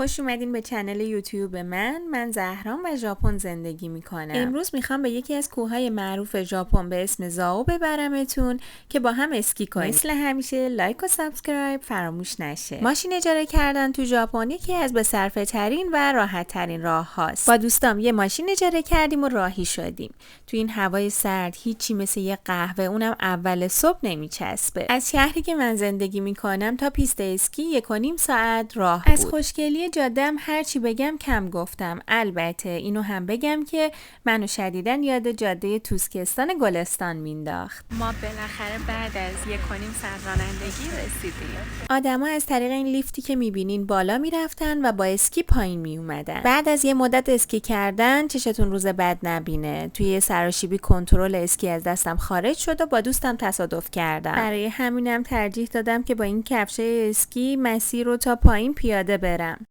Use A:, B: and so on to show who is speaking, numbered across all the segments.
A: خوش اومدین به چنل یوتیوب من زهرام و ژاپن زندگی میکنم. امروز میخوام به یکی از کوههای معروف ژاپن به اسم زائو ببرمتون که با هم اسکی کنیم. مثل همیشه لایک و سابسکرایب فراموش نشه. ماشین اجاره کردن تو ژاپن یکی از به صرفه ترین و راحت ترین راه هاست. با دوستام یه ماشین اجاره کردیم و راهی شدیم. تو این هوای سرد هیچی مثل یه قهوه، اونم اول صبح نمیچسبه. از شهری که من زندگی میکنم تا پیست اسکی 1.5 ساعت راه بود. از خوشگلی جاده‌ام هرچی بگم کم گفتم. البته اینو هم بگم که منو شدیداً یاد جاده توسکستان گلستان مینداخت. ما بالاخره بعد از 1.5 ساعت رانندگی رسیدیم. آدما از طریق این لیفتی که میبینین بالا میرفتن و با اسکی پایین میومدن. بعد از یه مدت اسکی کردن چشتون روز بد نبینه. توی سراشیبی کنترل اسکی از دستم خارج شد و با دوستم تصادف کردم. برای همینم ترجیح دادم که با این کفشای اسکی مسیر رو تا پایین پیاده برم.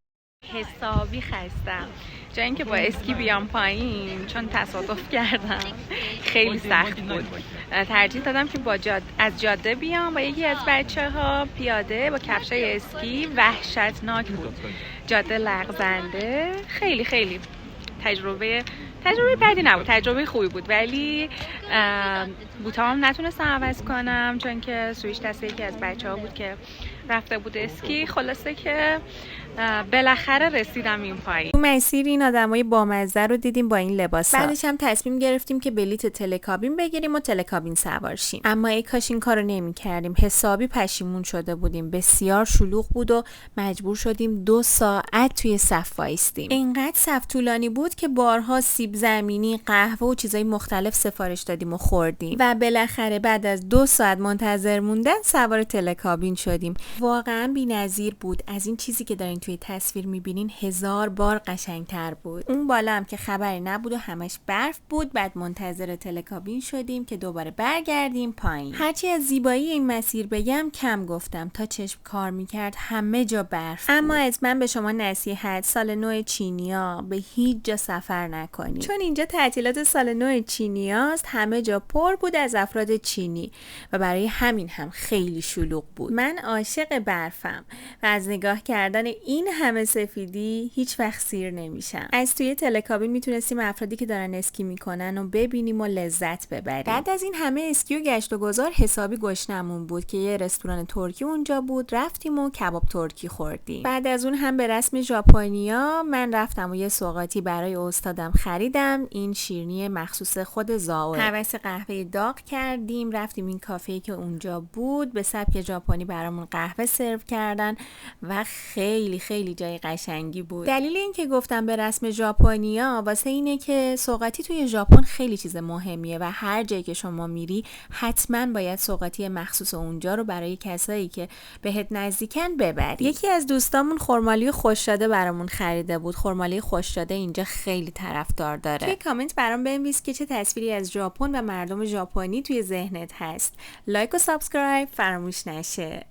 A: حسابی خستم، جای اینکه با اسکی بیام پایین چون تصادف کردم خیلی سخت بود. ترجیح دادم که از جاده بیام با یکی از بچه‌ها پیاده با کفشای اسکی. وحشتناک بود، جاده لغزنده. خیلی تجربه بدی نبود، تجربه خوبی بود، ولی بوتام نتونستم عوض کنم چون که سویش دست یکی از بچه‌ها بود که رفته بود اسکی. خلاصه که بالاخره رسیدم این پایین. تو مسیر این آدمای بامزه رو دیدیم با این لباسا. بعدش هم تصمیم گرفتیم که بلیت تلکابین بگیریم و تلکابین سوار شیم. اما ای کاش این کارو نمی‌کردیم. حسابی پشیمون شده بودیم. بسیار شلوغ بود و مجبور شدیم 2 ساعت توی صف وایستیم. اینقدر صف طولانی بود که بارها سیب زمینی، قهوه و چیزای مختلف سفارش دادیم و خوردیم و بالاخره بعد از 2 ساعت منتظر موندن سوار تلکابین شدیم. واقعا بی‌نظیر بود. از این چیزی که دارین توی تصویر میبینین 1000 بار قشنگتر بود. اون بالا هم که خبری نبود و همش برف بود. بعد منتظر تلکابین شدیم که دوباره برگردیم پایین. هرچی از زیبایی این مسیر بگم کم گفتم. تا چشم کار میکرد همه جا برف. اما از من به شما نصیحت، سال نو چینیا به هیچ جا سفر نکنید، چون اینجا تعطیلات سال نو چینیاست. همه جا پر بود از افراد چینی و برای همین هم خیلی شلوغ بود. من عاشق برفم و از نگاه کردن این همه سفیدی هیچ وقت سیر نمیشم. از توی تلکابین میتونستیم افرادی که دارن اسکی میکنن و ببینیم و لذت ببریم. بعد از این همه اسکی و گشت و گذار حسابی گشنمون بود که یه رستوران ترکی اونجا بود. رفتیم و کباب ترکی خوردیم. بعد از اون هم به رسم ژاپنیا من رفتم و یه سوغاتی برای استادم خریدم. این شیرینی مخصوص خود زائو. هوس قهوه داغ کردیم. رفتیم این کافه‌ای که اونجا بود. به سبک ژاپنی برامون قهوه سرو کردن و خیلی جای قشنگی بود. دلیل این که گفتم به رسم ژاپنیا واسه اینه که سوغاتی توی ژاپن خیلی چیز مهمیه و هر جایی که شما میری حتما باید سوغاتی مخصوص اونجا رو برای کسایی که بهت نزدیکن ببری. یکی از دوستامون خرمالی خوش‌شده برامون خریده بود. خرمالی خوش‌شده اینجا خیلی طرفدار داره. توی کامنت برام بنویس که چه تصویری از ژاپن و مردم ژاپنی توی ذهنت هست. لایک و سابسکرایب فراموش نشه.